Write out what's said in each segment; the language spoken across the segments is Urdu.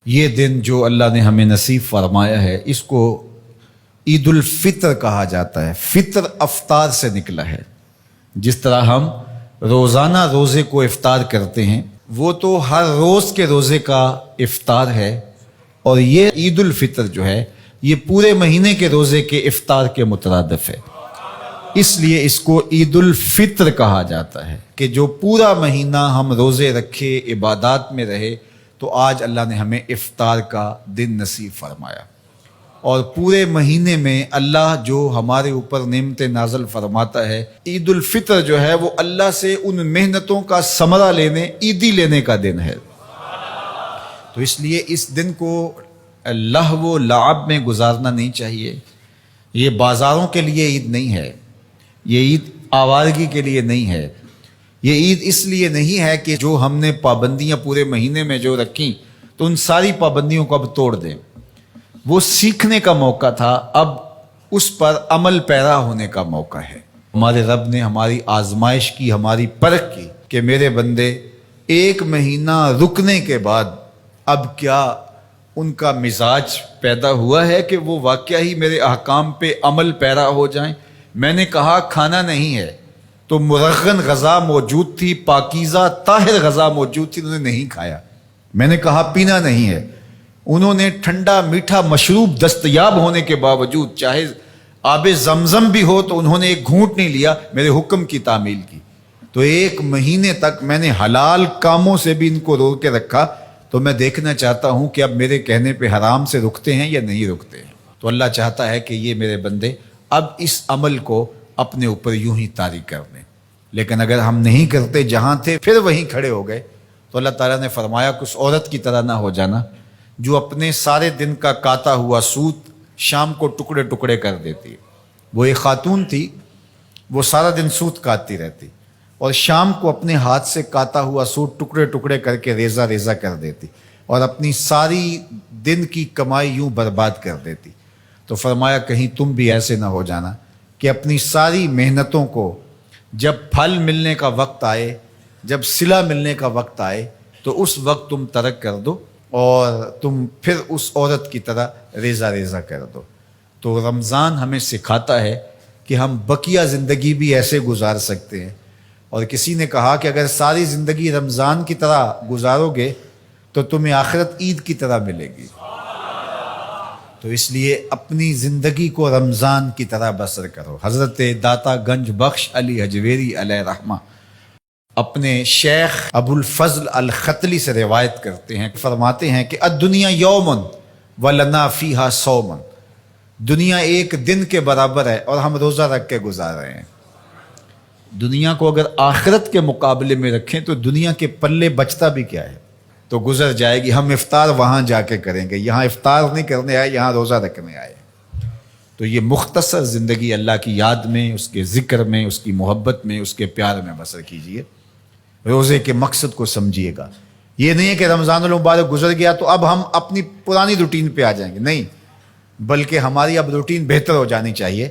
یہ دن جو اللہ نے ہمیں نصیب فرمایا ہے اس کو عید الفطر کہا جاتا ہے۔ فطر افطار سے نکلا ہے۔ جس طرح ہم روزانہ روزے کو افطار کرتے ہیں، وہ تو ہر روز کے روزے کا افطار ہے، اور یہ عید الفطر جو ہے یہ پورے مہینے کے روزے کے افطار کے مترادف ہے۔ اس لیے اس کو عید الفطر کہا جاتا ہے کہ جو پورا مہینہ ہم روزے رکھے، عبادات میں رہے، تو آج اللہ نے ہمیں افطار کا دن نصیب فرمایا۔ اور پورے مہینے میں اللہ جو ہمارے اوپر نعمت نازل فرماتا ہے، عید الفطر جو ہے وہ اللہ سے ان محنتوں کا ثمرہ لینے، عیدی لینے کا دن ہے۔ تو اس لیے اس دن کو لہو و لعب میں گزارنا نہیں چاہیے۔ یہ بازاروں کے لیے عید نہیں ہے، یہ عید آوارگی کے لیے نہیں ہے، یہ عید اس لیے نہیں ہے کہ جو ہم نے پابندیاں پورے مہینے میں جو رکھیں تو ان ساری پابندیوں کو اب توڑ دیں۔ وہ سیکھنے کا موقع تھا، اب اس پر عمل پیرا ہونے کا موقع ہے۔ ہمارے رب نے ہماری آزمائش کی، ہماری پرکھ کی کہ میرے بندے ایک مہینہ رکنے کے بعد اب کیا ان کا مزاج پیدا ہوا ہے کہ وہ واقعہ ہی میرے احکام پہ عمل پیرا ہو جائیں۔ میں نے کہا کھانا نہیں ہے تو مرغن غذا موجود تھی، پاکیزہ طاہر غذا موجود تھی، انہوں نے نہیں کھایا۔ میں نے کہا پینا نہیں ہے، انہوں نے ٹھنڈا میٹھا مشروب دستیاب ہونے کے باوجود، چاہے آب زمزم بھی ہو، تو انہوں نے ایک گھونٹ نہیں لیا، میرے حکم کی تعمیل کی۔ تو ایک مہینے تک میں نے حلال کاموں سے بھی ان کو روک کے رکھا۔ تو میں دیکھنا چاہتا ہوں کہ اب میرے کہنے پہ حرام سے رکتے ہیں یا نہیں رکتے ہیں۔ تو اللہ چاہتا ہے کہ یہ میرے بندے اب اس عمل کو اپنے اوپر یوں ہی طاری کر دیں۔ لیکن اگر ہم نہیں کرتے، جہاں تھے پھر وہیں کھڑے ہو گئے، تو اللہ تعالیٰ نے فرمایا کہ اس عورت کی طرح نہ ہو جانا جو اپنے سارے دن کا کاتا ہوا سوت شام کو ٹکڑے ٹکڑے کر دیتی ہے۔ وہ ایک خاتون تھی، وہ سارا دن سوت کاٹتی رہتی اور شام کو اپنے ہاتھ سے کاتا ہوا سوٹ ٹکڑے ٹکڑے کر کے ریزہ ریزہ کر دیتی اور اپنی ساری دن کی کمائی یوں برباد کر دیتی۔ تو فرمایا کہیں تم بھی ایسے نہ ہو جانا کہ اپنی ساری محنتوں کو جب پھل ملنے کا وقت آئے، جب صلہ ملنے کا وقت آئے، تو اس وقت تم ترک کر دو اور تم پھر اس عورت کی طرح ریزہ ریزہ کر دو۔ تو رمضان ہمیں سکھاتا ہے کہ ہم بقیہ زندگی بھی ایسے گزار سکتے ہیں۔ اور کسی نے کہا کہ اگر ساری زندگی رمضان کی طرح گزارو گے تو تمہیں آخرت عید کی طرح ملے گی۔ تو اس لیے اپنی زندگی کو رمضان کی طرح بسر کرو۔ حضرت داتا گنج بخش علی حجویری علیہ رحمہ اپنے شیخ ابو الفضل الختلی سے روایت کرتے ہیں، فرماتے ہیں کہ الدنیا یومن ولنا فیہا صومن، دنیا ایک دن کے برابر ہے اور ہم روزہ رکھ کے گزار رہے ہیں۔ دنیا کو اگر آخرت کے مقابلے میں رکھیں تو دنیا کے پلے بچتا بھی کیا ہے، تو گزر جائے گی۔ ہم افطار وہاں جا کے کریں گے، یہاں افطار نہیں کرنے آئے، یہاں روزہ رکھنے آئے۔ تو یہ مختصر زندگی اللہ کی یاد میں، اس کے ذکر میں، اس کی محبت میں، اس کے پیار میں بسر کیجئے۔ روزے کے مقصد کو سمجھیے گا۔ یہ نہیں ہے کہ رمضان المبارک گزر گیا تو اب ہم اپنی پرانی روٹین پہ آ جائیں گے، نہیں، بلکہ ہماری اب روٹین بہتر ہو جانی چاہیے۔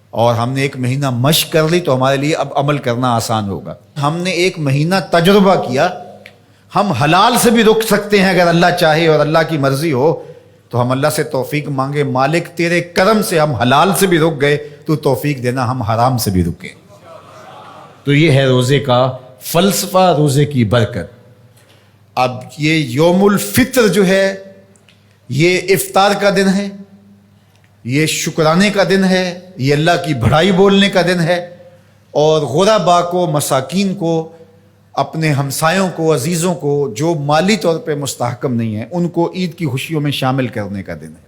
اور ہم نے ایک مہینہ مشق کر لی تو ہمارے لیے اب عمل کرنا آسان ہوگا۔ ہم نے ایک مہینہ تجربہ کیا، ہم حلال سے بھی رک سکتے ہیں اگر اللہ چاہے اور اللہ کی مرضی ہو تو ہم اللہ سے توفیق مانگے، مالک تیرے کرم سے ہم حلال سے بھی رک گئے تو توفیق دینا ہم حرام سے بھی رکیں۔ تو یہ ہے روزے کا فلسفہ، روزے کی برکت۔ اب یہ یوم الفطر جو ہے یہ افطار کا دن ہے، یہ شکرانے کا دن ہے، یہ اللہ کی بڑائی بولنے کا دن ہے، اور غرباء کو، مساکین کو، اپنے ہمسایوں کو، عزیزوں کو جو مالی طور پہ مستحکم نہیں ہیں، ان کو عید کی خوشیوں میں شامل کرنے کا دن ہے۔